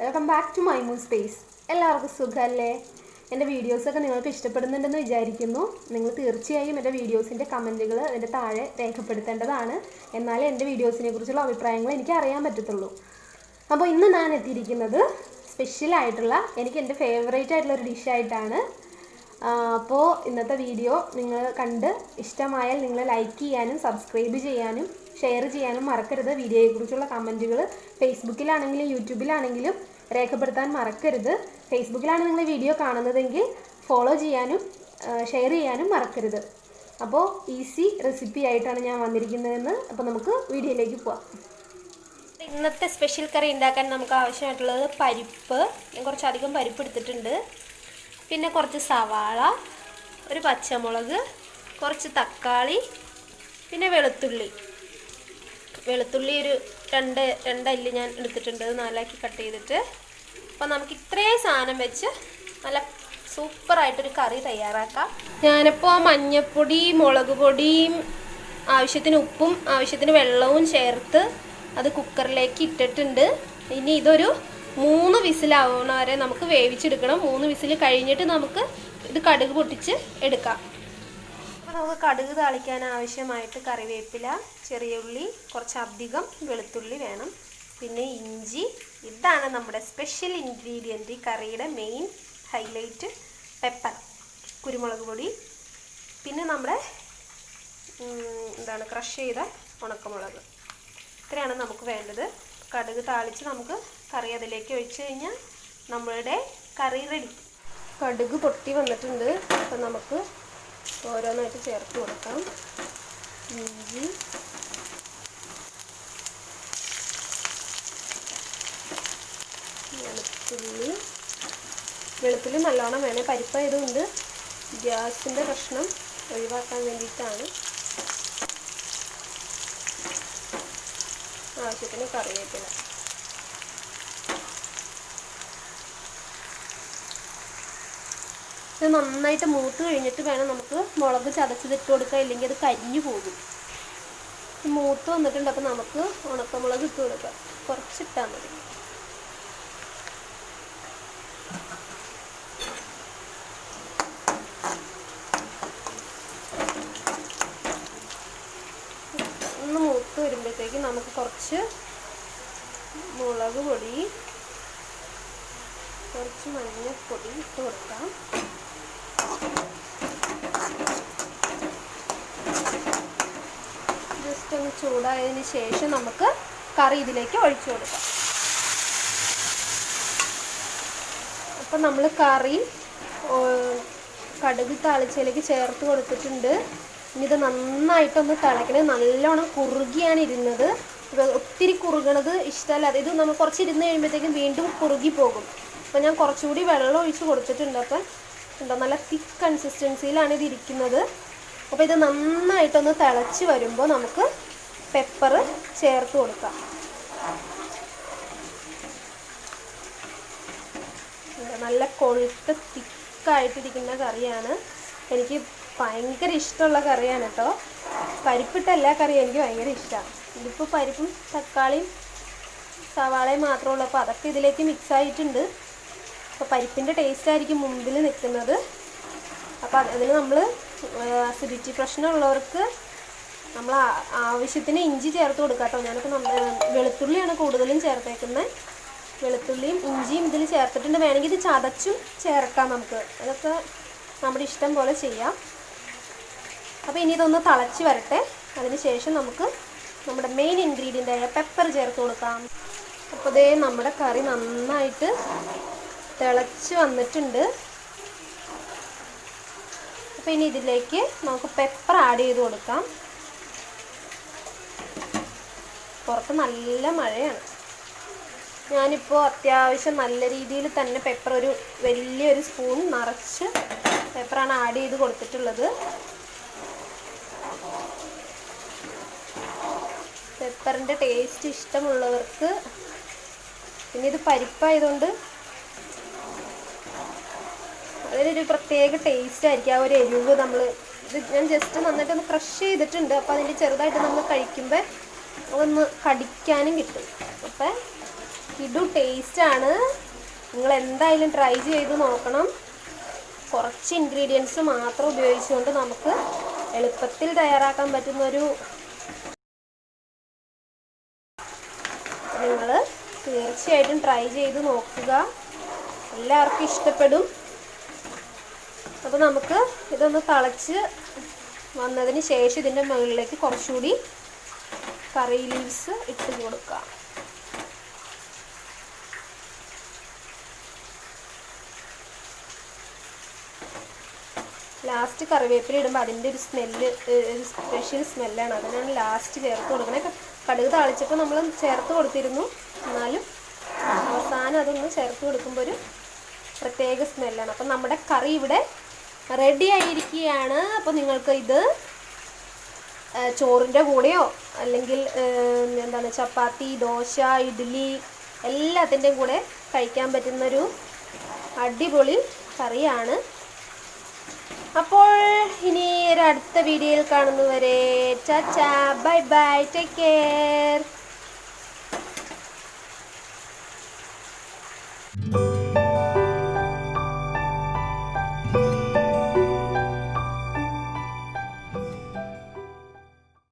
Welcome back to Mymuzzspace. എല്ലാവർക്കും സുഖമല്ലേ? എൻ്റെ വീഡിയോസൊക്കെ നിങ്ങൾക്ക് ഇഷ്ടപ്പെടുന്നുണ്ടെന്ന് വിചാരിക്കുന്നു. നിങ്ങൾ തീർച്ചയായും എൻ്റെ വീഡിയോസിൻ്റെ കമൻറ്റുകൾ അതിൻ്റെ താഴെ രേഖപ്പെടുത്തേണ്ടതാണ്. എന്നാലേ എൻ്റെ വീഡിയോസിനെ കുറിച്ചുള്ള അഭിപ്രായങ്ങൾ എനിക്ക് അറിയാൻ പറ്റത്തുള്ളൂ. അപ്പോൾ ഇന്ന് ഞാൻ എത്തിയിരിക്കുന്നത് സ്പെഷ്യലായിട്ടുള്ള എനിക്ക് എൻ്റെ ഫേവറേറ്റ് ആയിട്ടുള്ള ഒരു ഡിഷായിട്ടാണ്. അപ്പോൾ ഇന്നത്തെ വീഡിയോ നിങ്ങൾ കണ്ട് ഇഷ്ടമായാൽ നിങ്ങൾ ലൈക്ക് ചെയ്യാനും സബ്സ്ക്രൈബ് ചെയ്യാനും ഷെയർ ചെയ്യാനും മറക്കരുത്. വീഡിയോയെക്കുറിച്ചുള്ള കമൻറ്റുകൾ ഫേസ്ബുക്കിലാണെങ്കിലും യൂട്യൂബിലാണെങ്കിലും രേഖപ്പെടുത്താൻ മറക്കരുത്. ഫേസ്ബുക്കിലാണ് നിങ്ങൾ വീഡിയോ കാണുന്നതെങ്കിൽ ഫോളോ ചെയ്യാനും ഷെയർ ചെയ്യാനും മറക്കരുത്. അപ്പോൾ ഈസി റെസിപ്പി ആയിട്ടാണ് ഞാൻ വന്നിരിക്കുന്നതെന്ന്. അപ്പോൾ നമുക്ക് വീഡിയോയിലേക്ക് പോവാം. ഇന്നത്തെ സ്പെഷ്യൽ കറി ഉണ്ടാക്കാൻ നമുക്ക് ആവശ്യമായിട്ടുള്ളത് പരിപ്പ്. ഞാൻ കുറച്ചധികം പരിപ്പ് എടുത്തിട്ടുണ്ട്. പിന്നെ കുറച്ച് സവാള, ഒരു പച്ചമുളക്, കുറച്ച് തക്കാളി, പിന്നെ വെളുത്തുള്ളി ഒരു രണ്ടല്ലി ഞാൻ എടുത്തിട്ടുണ്ട്, 4ആക്കി കട്ട് ചെയ്തിട്ട്. അപ്പോൾ നമുക്ക് ഇത്രയും സാധനം വെച്ച് നല്ല സൂപ്പറായിട്ടൊരു കറി തയ്യാറാക്കാം. ഞാനിപ്പോൾ മഞ്ഞൾപ്പൊടി, മുളക് പൊടിയും ആവശ്യത്തിന് ഉപ്പും ആവശ്യത്തിന് വെള്ളവും ചേർത്ത് അത് കുക്കറിലേക്ക് ഇട്ടിട്ടുണ്ട്. ഇനി ഇതൊരു 3 വിസിലാവുന്ന വരെ നമുക്ക് വേവിച്ചെടുക്കണം. 3 വിസിൽ കഴിഞ്ഞിട്ട് നമുക്ക് ഇത് കടുക് പൊട്ടിച്ച് എടുക്കാം. അപ്പോൾ നമുക്ക് കടുക് താളിക്കാൻ ആവശ്യമായിട്ട് കറിവേപ്പില, ചെറിയ ഉള്ളി, കുറച്ചധികം വെളുത്തുള്ളി വേണം, പിന്നെ ഇഞ്ചി. ഇതാണ് നമ്മുടെ സ്പെഷ്യൽ ഇൻഗ്രീഡിയൻറ്റ്, കറിയുടെ മെയിൻ ഹൈലൈറ്റ്. പെപ്പർ, കുരുമുളക് പൊടി, പിന്നെ നമ്മുടെ ക്രഷ് ചെയ്ത ഉണക്കമുളക്. ഇത്രയാണ് നമുക്ക് വേണ്ടത്. കടുക് താളിച്ച് നമുക്ക് കറി അതിലേക്ക് ഒഴിച്ച് കഴിഞ്ഞാൽ നമ്മളുടെ കറി റെഡി. കടുക് പൊട്ടി വന്നിട്ടുണ്ട്. അപ്പം നമുക്ക് ഓരോന്നായിട്ട് ചേർത്ത് കൊടുക്കാം. ഇഞ്ചി, വെളുത്തുള്ളി നല്ലോണം വേണേ, പരിപ്പായതുകൊണ്ട് ഗ്യാസിൻ്റെ പ്രശ്നം ഒഴിവാക്കാൻ വേണ്ടിയിട്ടാണ്. ആവശ്യത്തിന് കറിവേപ്പില. ഇത് നന്നായിട്ട് മൂത്ത് കഴിഞ്ഞിട്ട് വേണം നമുക്ക് മുളക് ചതച്ചതിട്ട് കൊടുക്കുക, ഇല്ലെങ്കിൽ അത് കരിഞ്ഞു പോകും. മൂത്ത് വന്നിട്ടുണ്ട്. അപ്പോൾ നമുക്ക് ഉണക്കമുളക് ഇട്ട് കൊടുക്കാം. കുറച്ചിട്ടാൽ മതി. ഒന്ന് മൂത്ത് വരുമ്പോഴത്തേക്ക് നമുക്ക് കുറച്ച് മുളക് പൊടി, കുറച്ച് മഞ്ഞൾപ്പൊടി ഇട്ട് കൊടുക്കാം. ജസ്റ്റ് ഒന്ന് ചൂടായതിന് ശേഷം നമുക്ക് കറി ഇതിലേക്ക് ഒഴിച്ചു കൊടുക്കാം. അപ്പം നമ്മൾ കറി കടുക് താളിച്ചതിലേക്ക് ചേർത്ത് കൊടുത്തിട്ടുണ്ട്. ഇനി ഇത് നന്നായിട്ടൊന്ന് തിളയ്ക്കണത്. നല്ലോണം കുറുകിയാണ് ഇരുന്നത്. ഒത്തിരി കുറുകണത് ഇഷ്ടമല്ല. ഇത് നമ്മൾ കുറച്ച് ഇരുന്ന് കഴിയുമ്പോഴത്തേക്കും വീണ്ടും കുറുകി പോകും. അപ്പോൾ ഞാൻ കുറച്ചുകൂടി വെള്ളം ഒഴിച്ച് കൊടുത്തിട്ടുണ്ട്. അപ്പം എന്താ നല്ല തിക്ക് കൺസിസ്റ്റൻസിയിലാണ് ഇത് ഇരിക്കുന്നത്. അപ്പോൾ ഇത് നന്നായിട്ടൊന്ന് തിളച്ച് വരുമ്പോൾ നമുക്ക് പെപ്പർ ചേർത്ത് കൊടുക്കാം. നല്ല കൊഴുത്ത തിക്കായിട്ടിരിക്കുന്ന കറിയാണ്. എനിക്ക് ഭയങ്കര ഇഷ്ടമുള്ള കറിയാണ് കേട്ടോ. പരിപ്പിട്ട എല്ലാ കറിയും എനിക്ക് ഭയങ്കര ഇഷ്ടമാണ്. ഇതിപ്പോൾ പരിപ്പും തക്കാളിയും സവാളയും മാത്രമേ ഉള്ളൂ. അപ്പോൾ അതൊക്കെ ഇതിലേക്ക് മിക്സ് ആയിട്ടുണ്ട്. അപ്പോൾ പരിപ്പിൻ്റെ ടേസ്റ്റ് ആയിരിക്കും മുമ്പിൽ നിൽക്കുന്നത്. അപ്പോൾ അതിൽ നമ്മൾ അസിഡിറ്റി പ്രശ്നമുള്ളവർക്ക് നമ്മൾ ആവശ്യത്തിന് ഇഞ്ചി ചേർത്ത് കൊടുക്കാം കേട്ടോ. ഞാനിപ്പോൾ വെളുത്തുള്ളിയാണ് കൂടുതലും ചേർത്തേക്കുന്നത്. വെളുത്തുള്ളിയും ഇഞ്ചിയും ഇതിൽ ചേർത്തിട്ടുണ്ട്. വേണമെങ്കിൽ ഇത് ചതച്ചും ചേർക്കാം നമുക്ക്. അതൊക്കെ നമ്മുടെ ഇഷ്ടം പോലെ ചെയ്യാം. അപ്പോൾ ഇനി ഇതൊന്ന് തിളച്ച് വരട്ടെ. അതിന് ശേഷം നമുക്ക് നമ്മുടെ മെയിൻ ഇൻഗ്രീഡിയൻ്റായ പെപ്പർ ചേർത്ത് കൊടുക്കാം. അപ്പോൾ ഇതേ നമ്മുടെ കറി നന്നായിട്ട് തിളച്ച് വന്നിട്ടുണ്ട്. അപ്പോൾ ഇനി ഇതിലേക്ക് നമുക്ക് പെപ്പർ ആഡ് ചെയ്ത് കൊടുക്കാം. പുറത്ത് നല്ല മഴയാണ്. ഞാനിപ്പോൾ അത്യാവശ്യം നല്ല രീതിയിൽ തന്നെ പെപ്പർ വലിയൊരു സ്പൂൺ നിറച്ച് പെപ്പറാണ് ആഡ് ചെയ്ത് കൊടുത്തിട്ടുള്ളത്. പെപ്പറിൻ്റെ ടേസ്റ്റ് ഇഷ്ടമുള്ളവർക്ക്, പിന്നെ ഇത് പരിപ്പായതുകൊണ്ട് അതിനൊരു പ്രത്യേക ടേസ്റ്റ് ആയിരിക്കും. ആ ഒരു എരിവ് ഞാൻ ജസ്റ്റ് നന്നായിട്ടൊന്ന് ക്രഷ് ചെയ്തിട്ടുണ്ട്. അപ്പോൾ അതിൻ്റെ ചെറുതായിട്ട് നമ്മൾ കഴിക്കുമ്പോൾ അതൊന്ന് കടിക്കാനും കിട്ടും. അപ്പം കിടു ടേസ്റ്റാണ്. നിങ്ങൾ എന്തായാലും ട്രൈ ചെയ്ത് നോക്കണം. കുറച്ച് ഇൻഗ്രീഡിയൻസ് മാത്രം ഉപയോഗിച്ചുകൊണ്ട് നമുക്ക് എളുപ്പത്തിൽ തയ്യാറാക്കാൻ പറ്റുന്നൊരു, നിങ്ങൾ തീർച്ചയായിട്ടും ട്രൈ ചെയ്ത് നോക്കുക. എല്ലാവർക്കും ഇഷ്ടപ്പെടും. അപ്പോൾ നമുക്ക് ഇതൊന്ന് തിളച്ച് വന്നതിന് ശേഷം ഇതിൻ്റെ മുകളിലേക്ക് കുറച്ചുകൂടി കറി ലീവ്സ് ഇട്ട് കൊടുക്കാം. ലാസ്റ്റ് കറിവേപ്പില ഇടുമ്പോൾ അതിൻ്റെ ഒരു സ്മെല്ല്, ഒരു സ്പെഷ്യൽ സ്മെല്ലാണ്. അതിനാണ് ലാസ്റ്റ് ചേർത്ത് കൊടുക്കണേ. കടുക് താളിച്ചപ്പോൾ നമ്മൾ ചേർത്ത് കൊടുത്തിരുന്നു, എന്നാലും അവസാനം അതൊന്ന് ചേർത്ത് കൊടുക്കുമ്പോൾ ഒരു പ്രത്യേക സ്മെല്ലാണ്. അപ്പം നമ്മുടെ കറി ഇവിടെ റെഡി ആയിരിക്കുകയാണ്. അപ്പോൾ നിങ്ങൾക്ക് ഇത് ചോറിൻ്റെ കൂടെയോ അല്ലെങ്കിൽ എന്താണ് ചപ്പാത്തി, ദോശ, ഇഡ്ഡലി എല്ലാത്തിൻ്റെയും കൂടെ കഴിക്കാൻ പറ്റുന്നൊരു അടിപൊളി കറിയാണ്. അപ്പോൾ ഇനി ഒരു അടുത്ത വീഡിയോയിൽ കാണുന്നവരെ Tata, bye bye, take care.